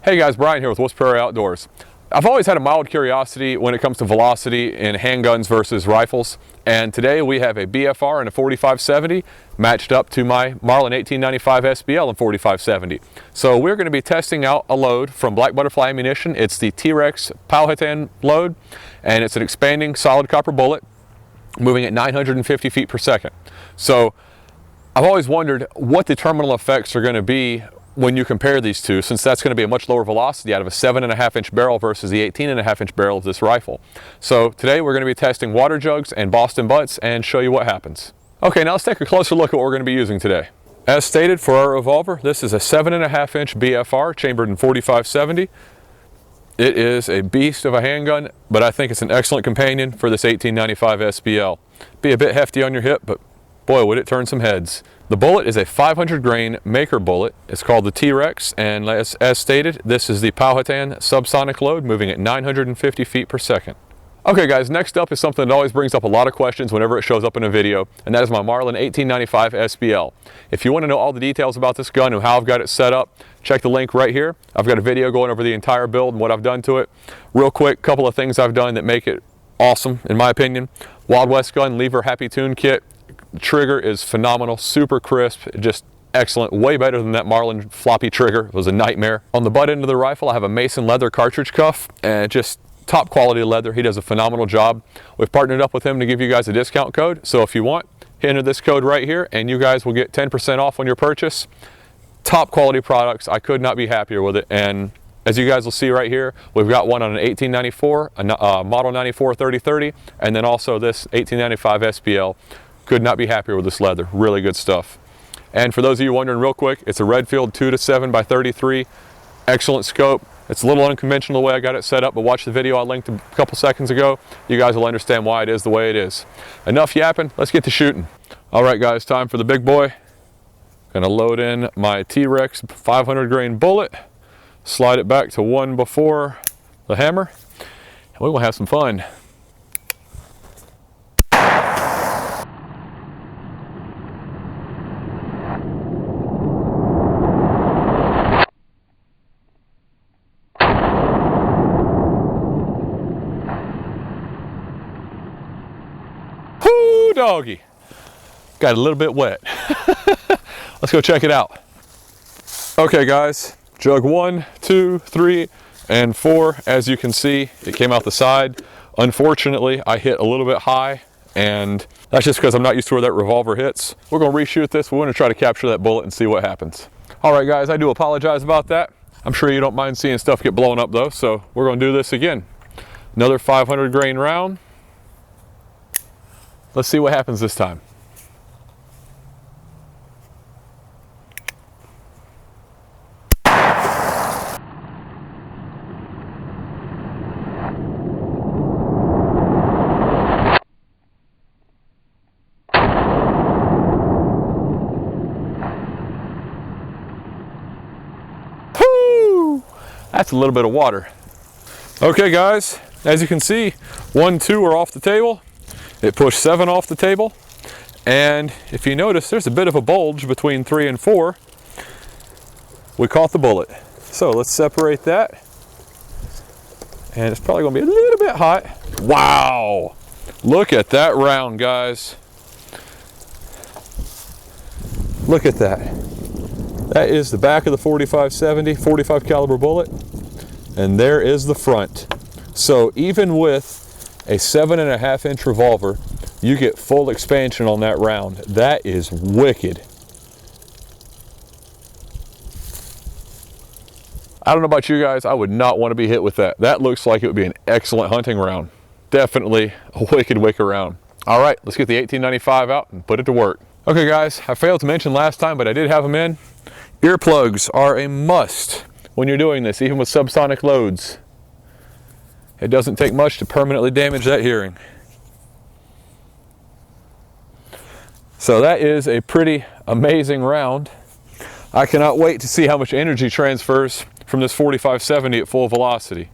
Hey guys, Brian here with Wolf's Prairie Outdoors. I've always had a mild curiosity when it comes to velocity in handguns versus rifles, and today we have a BFR and a 4570 matched up to my Marlin 1895 SBL and 4570. So we're going to be testing out a load from Black Butterfly Ammunition. It's the T-Rex Powhatan load, and it's an expanding solid copper bullet moving at 950 feet per second. So I've always wondered what the terminal effects are going to be when you compare these two, since that's going to be a much lower velocity out of a 7.5-inch barrel versus the 18.5-inch barrel of this rifle. So today we're going to be testing water jugs and Boston butts and show you what happens. Okay, now let's take a closer look at what we're going to be using today. As stated, for our revolver, this is a 7.5-inch BFR chambered in 4570. It is a beast of a handgun, but I think it's an excellent companion for this 1895 SBL. Be a bit hefty on your hip, but boy, would it turn some heads. The bullet is a 500 grain Maker bullet. It's called the T-Rex, and as stated, this is the Powhatan subsonic load moving at 950 feet per second. Okay guys, next up is something that always brings up a lot of questions whenever it shows up in a video, and that is my Marlin 1895 SBL. If you want to know all the details about this gun and how I've got it set up, check the link right here. I've got a video going over the entire build and what I've done to it. Real quick, couple of things I've done that make it awesome, in my opinion. Wild West gun lever happy tune kit. Trigger is phenomenal, super crisp, just excellent, way better than that Marlin floppy trigger. It was a nightmare. On the butt end of the rifle, I have a Mason leather cartridge cuff, and just top quality leather. He does a phenomenal job. We've partnered up with him to give you guys a discount code, so if you want, enter this code right here and you guys will get 10% off on your purchase. Top quality products. I could not be happier with it, and as you guys will see right here, we've got one on an 1894, a Model 94 3030, and then also this 1895 SBL. Could not be happier with this leather. Really good stuff. And for those of you wondering real quick, it's a Redfield 2-7 by 33. Excellent scope. It's a little unconventional the way I got it set up, but watch the video I linked a couple seconds ago. You guys will understand why it is the way it is. Enough yapping, let's get to shooting. All right guys, time for the big boy. Gonna load in my T-Rex 500 grain bullet, slide it back to one before the hammer, and we will have some fun. Doggy. Got a little bit wet. Let's go check it out. Okay guys, jug 1, 2, 3, and 4. As you can see, it came out the side. Unfortunately, I hit a little bit high, and that's just because I'm not used to where that revolver hits. We're going to reshoot this. We're going to try to capture that bullet and see what happens. All right guys, I do apologize about that. I'm sure you don't mind seeing stuff get blown up though, so we're going to do this again. Another 500 grain round. Let's see what happens this time. Woo! That's a little bit of water. Okay guys, as you can see, 1, 2 are off the table. It pushed 7 off the table, and if you notice, there's a bit of a bulge between 3 and 4. We caught the bullet. So let's separate that, and it's probably going to be a little bit hot. Wow! Look at that round, guys. Look at that. That is the back of the 4570, 45 caliber bullet, and there is the front. So even with a 7.5-inch revolver, you get full expansion on that round. That is wicked. I don't know about you guys, I would not want to be hit with that. That looks like it would be an excellent hunting round. Definitely a wicked round. All right, let's get the 1895 out and put it to work. Okay guys, I failed to mention last time, but I did have them in. Earplugs are a must when you're doing this, even with subsonic loads. It doesn't take much to permanently damage that hearing. So that is a pretty amazing round. I cannot wait to see how much energy transfers from this 4570 at full velocity.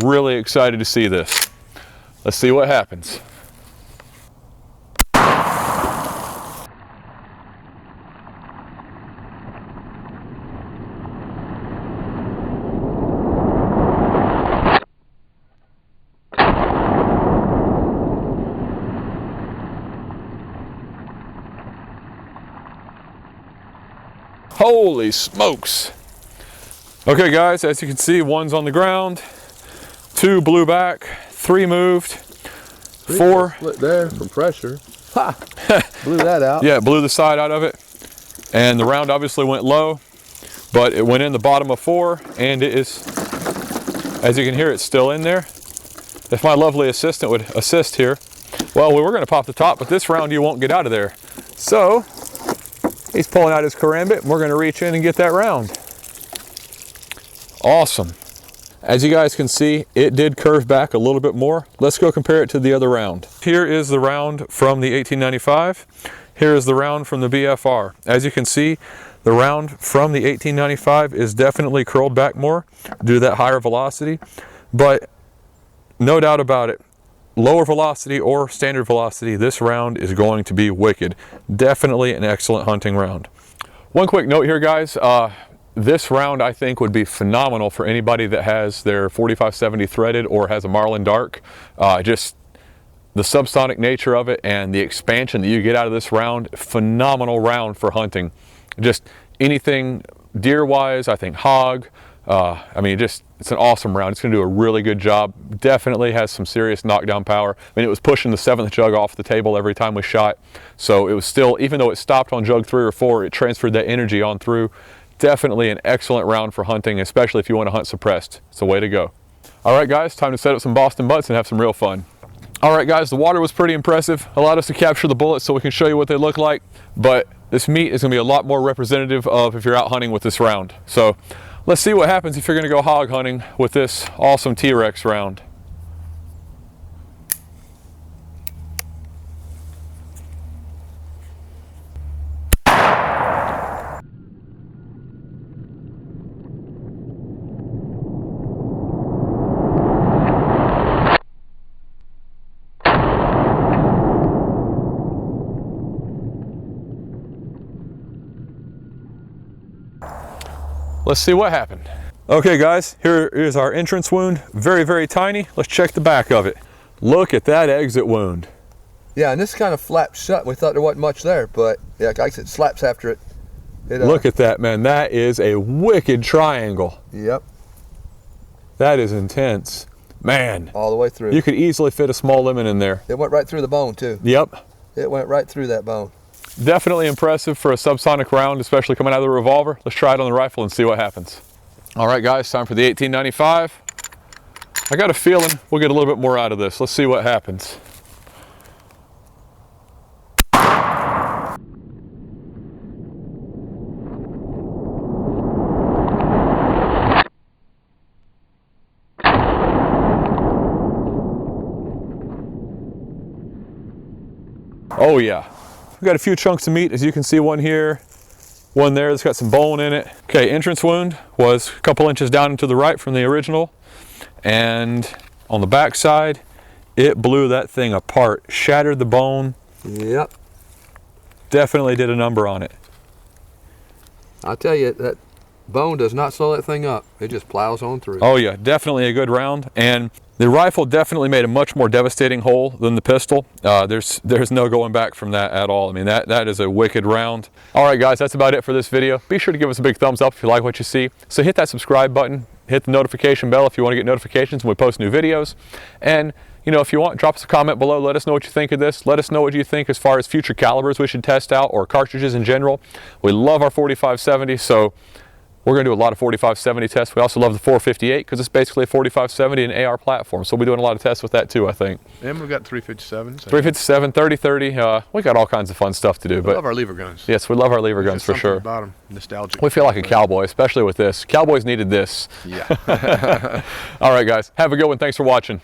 Really excited to see this. Let's see what happens. Holy smokes. Okay guys, as you can see, one's on the ground, 2 blew back, 3 moved, 4 split there from pressure. Ha! Blew that out. Yeah, it blew the side out of it. And the round obviously went low, but it went in the bottom of 4, and it is, as you can hear, it's still in there. If my lovely assistant would assist here. Well, we were going to pop the top, but this round you won't get out of there. So, he's pulling out his karambit, and we're going to reach in and get that round. Awesome. As you guys can see, it did curve back a little bit more. Let's go compare it to the other round. Here is the round from the 1895. Here is the round from the BFR. As you can see, the round from the 1895 is definitely curled back more due to that higher velocity, but no doubt about it, lower velocity or standard velocity, this round is going to be wicked. Definitely an excellent hunting round. One quick note here, guys. This round I think would be phenomenal for anybody that has their 4570 threaded or has a Marlin Dark. Just the subsonic nature of it and the expansion that you get out of this round, phenomenal round for hunting. Just anything deer wise, I think hog. I mean, it's an awesome round. It's going to do a really good job. Definitely has some serious knockdown power. I mean, it was pushing the 7th jug off the table every time we shot. So it was still, even though it stopped on jug 3 or 4, it transferred that energy on through. Definitely an excellent round for hunting, especially if you want to hunt suppressed. It's a way to go. All right, guys, time to set up some Boston butts and have some real fun. All right, guys, the water was pretty impressive. Allowed us to capture the bullets so we can show you what they look like. But this meat is going to be a lot more representative of if you're out hunting with this round. So let's see what happens if you're going to go hog hunting with this awesome T-Rex round. Let's see what happened. Okay guys, here is our entrance wound. Very, very tiny. Let's check the back of it. Look at that exit wound. Yeah, and this kind of flaps shut. We thought there wasn't much there, but yeah, like I said, slaps after it. Look at that, man. That is a wicked triangle. Yep. That is intense. Man. All the way through. You could easily fit a small lemon in there. It went right through the bone too. Yep. It went right through that bone. Definitely impressive for a subsonic round, especially coming out of the revolver. Let's try it on the rifle and see what happens. All right, guys, time for the 1895. I got a feeling we'll get a little bit more out of this. Let's see what happens. Oh yeah. We've got a few chunks of meat, as you can see, one here, one there that's got some bone in it. Okay, entrance wound was a couple inches down and to the right from the original, and on the back side, it blew that thing apart, shattered the bone. Yep. Definitely did a number on it. I'll tell you, that bone does not slow that thing up. It just plows on through. Oh yeah, definitely a good round. And the rifle definitely made a much more devastating hole than the pistol. There's no going back from that at all. I mean, that is a wicked round. All right, guys, that's about it for this video. Be sure to give us a big thumbs up if you like what you see. So hit that subscribe button, hit the notification bell if you want to get notifications when we post new videos. And you know, if you want, drop us a comment below. Let us know what you think of this. Let us know what you think as far as future calibers we should test out or cartridges in general. We love our 4570, so we're going to do a lot of 4570 tests. We also love the 458 because it's basically a 4570 and AR platform. So we'll be doing a lot of tests with that too, I think. And we've got 357s. 357, 30-30. We got all kinds of fun stuff to do. We love our lever guns. Yes, we love our lever guns for sure. About them, nostalgic. We feel like a cowboy, especially with this. Cowboys needed this. Yeah. All right, guys. Have a good one. Thanks for watching.